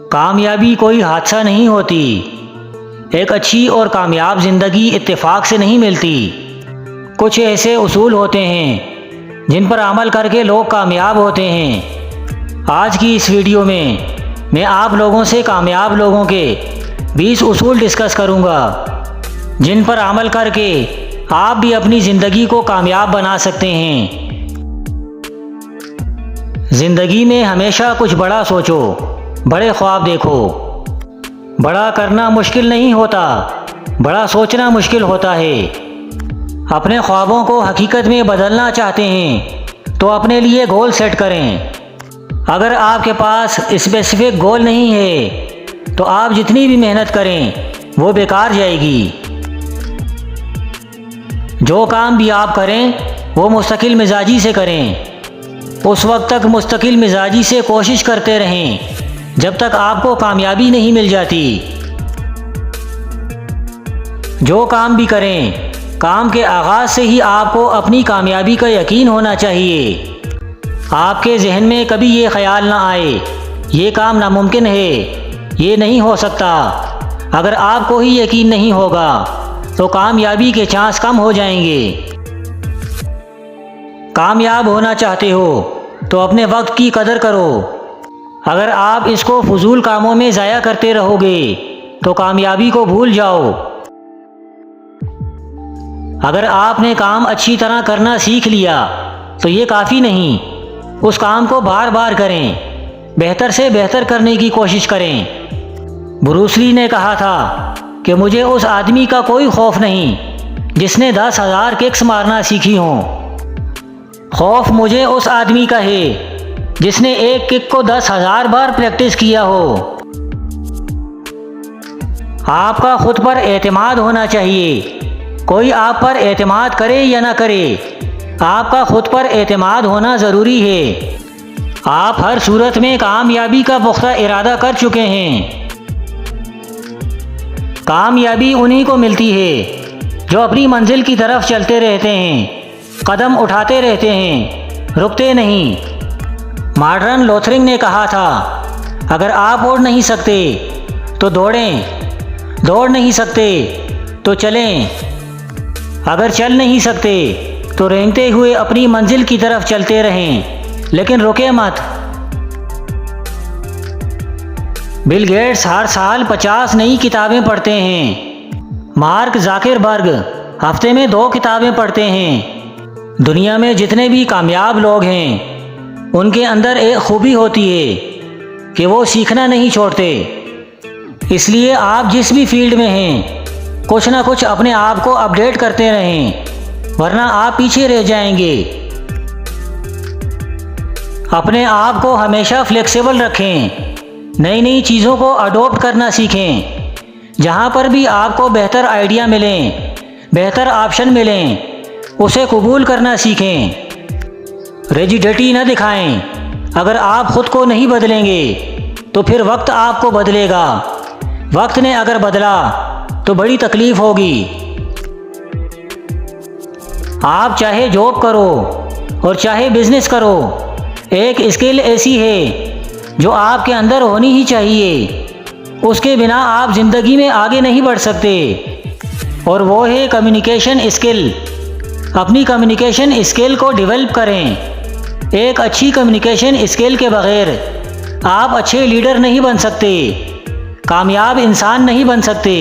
कामयाबी कोई हादसा नहीं होती। एक अच्छी और कामयाब ज़िंदगी इत्तेफाक से नहीं मिलती। कुछ ऐसे उसूल होते हैं जिन पर अमल करके लोग कामयाब होते हैं। आज की इस वीडियो में मैं आप लोगों से कामयाब लोगों के 20 उसूल डिस्कस करूंगा, जिन पर अमल करके आप भी अपनी ज़िंदगी को कामयाब बना सकते हैं। ज़िंदगी में हमेशा कुछ बड़ा सोचो, बड़े ख्वाब देखो। बड़ा करना मुश्किल नहीं होता, बड़ा सोचना मुश्किल होता है। अपने ख्वाबों को हकीकत में बदलना चाहते हैं तो अपने लिए गोल सेट करें। अगर आपके पास स्पेसिफिक गोल नहीं है तो आप जितनी भी मेहनत करें वो बेकार जाएगी। जो काम भी आप करें वो मुस्तकिल मिजाजी से करें। उस वक्त तक मुस्तकिल मिजाजी से कोशिश करते रहें जब तक आपको कामयाबी नहीं मिल जाती। जो काम भी करें, काम के आगाज़ से ही आपको अपनी कामयाबी का यकीन होना चाहिए। आपके जहन में कभी ये ख्याल ना आए ये काम नामुमकिन है, ये नहीं हो सकता। अगर आपको ही यकीन नहीं होगा तो कामयाबी के चांस कम हो जाएंगे। कामयाब होना चाहते हो तो अपने वक्त की कदर करो। अगर आप इसको फजूल कामों में ज़ाया करते रहोगे तो कामयाबी को भूल जाओ। अगर आपने काम अच्छी तरह करना सीख लिया तो ये काफ़ी नहीं, उस काम को बार बार करें, बेहतर से बेहतर करने की कोशिश करें। ब्रूस ली ने कहा था कि मुझे उस आदमी का कोई खौफ नहीं जिसने 10,000 किक्स मारना सीखी हों। खौफ मुझे उस आदमी का है जिसने एक किक को 10,000 बार प्रैक्टिस किया हो। आपका खुद पर एतमाद होना चाहिए। कोई आप पर एतमाद करे या ना करे, आपका खुद पर एतमाद होना ज़रूरी है। आप हर सूरत में कामयाबी का पुख्ता इरादा कर चुके हैं। कामयाबी उन्हीं को मिलती है जो अपनी मंजिल की तरफ चलते रहते हैं, कदम उठाते रहते हैं, रुकते नहीं। मार्टिन लूथर ने कहा था, अगर आप उड़ नहीं सकते तो दौड़ें, दौड़ नहीं सकते तो चलें, अगर चल नहीं सकते तो रेंगते हुए अपनी मंजिल की तरफ चलते रहें, लेकिन रुके मत। बिल गेट्स हर साल 50 नई किताबें पढ़ते हैं। मार्क ज़करबर्ग हफ्ते में 2 किताबें पढ़ते हैं। दुनिया में जितने भी कामयाब लोग हैं उनके अंदर एक खूबी होती है कि वो सीखना नहीं छोड़ते। इसलिए आप जिस भी फील्ड में हैं कुछ ना कुछ अपने आप को अपडेट करते रहें, वरना आप पीछे रह जाएंगे। अपने आप को हमेशा फ्लेक्सिबल रखें, नई नई चीज़ों को अडॉप्ट करना सीखें। जहाँ पर भी आपको बेहतर आइडिया मिलें, बेहतर ऑप्शन मिलें, उसे कबूल करना सीखें। रिजिडिटी न दिखाएं। अगर आप खुद को नहीं बदलेंगे तो फिर वक्त आपको बदलेगा। वक्त ने अगर बदला तो बड़ी तकलीफ होगी। आप चाहे जॉब करो और चाहे बिजनेस करो, एक स्किल ऐसी है जो आपके अंदर होनी ही चाहिए। उसके बिना आप ज़िंदगी में आगे नहीं बढ़ सकते, और वो है कम्युनिकेशन स्किल। अपनी कम्युनिकेशन स्किल को डेवलप करें। एक अच्छी कम्युनिकेशन स्किल के बगैर आप अच्छे लीडर नहीं बन सकते, कामयाब इंसान नहीं बन सकते।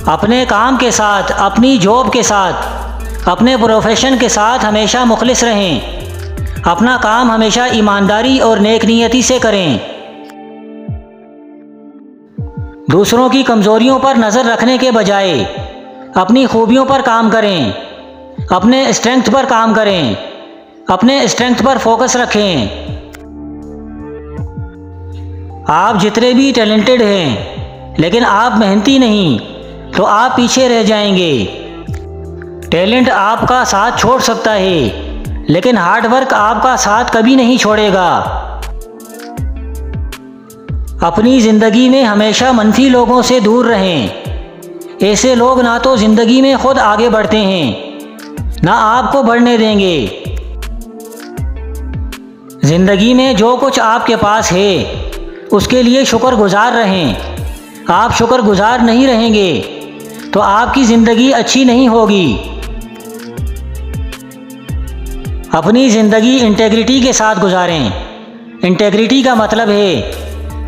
अपने काम के साथ, अपनी जॉब के साथ, अपने प्रोफेशन के साथ हमेशा मुखलिस रहें। अपना काम हमेशा ईमानदारी और नेकनीयती से करें। दूसरों की कमज़ोरियों पर नज़र रखने के बजाय अपनी खूबियों पर काम करें। अपने स्ट्रेंथ पर काम करें, अपने स्ट्रेंथ पर फोकस रखें। आप जितने भी टैलेंटेड हैं लेकिन आप मेहनती नहीं तो आप पीछे रह जाएंगे। टैलेंट आपका साथ छोड़ सकता है लेकिन हार्ड वर्क आपका साथ कभी नहीं छोड़ेगा। अपनी ज़िंदगी में हमेशा मनफी लोगों से दूर रहें। ऐसे लोग ना तो ज़िंदगी में खुद आगे बढ़ते हैं ना आपको बढ़ने देंगे। ज़िंदगी में जो कुछ आपके पास है उसके लिए शुक्रगुजार रहें। आप शुक्रगुजार नहीं रहेंगे तो आपकी ज़िंदगी अच्छी नहीं होगी। अपनी ज़िंदगी इंटेग्रिटी के साथ गुजारें। इंटेग्रिटी का मतलब है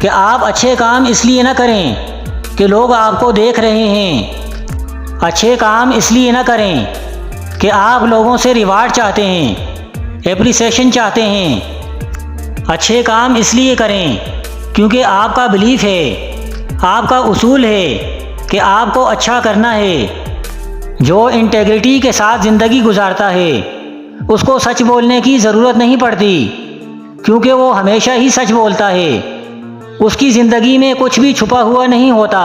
कि आप अच्छे काम इसलिए ना करें कि लोग आपको देख रहे हैं। अच्छे काम इसलिए ना करें कि आप लोगों से रिवार्ड चाहते हैं, एप्रिसिएशन चाहते हैं। अच्छे काम इसलिए करें क्योंकि आपका बिलीफ है, आपका उसूल है कि आपको अच्छा करना है। जो इंटेग्रिटी के साथ ज़िंदगी गुजारता है उसको सच बोलने की ज़रूरत नहीं पड़ती, क्योंकि वो हमेशा ही सच बोलता है। उसकी ज़िंदगी में कुछ भी छुपा हुआ नहीं होता।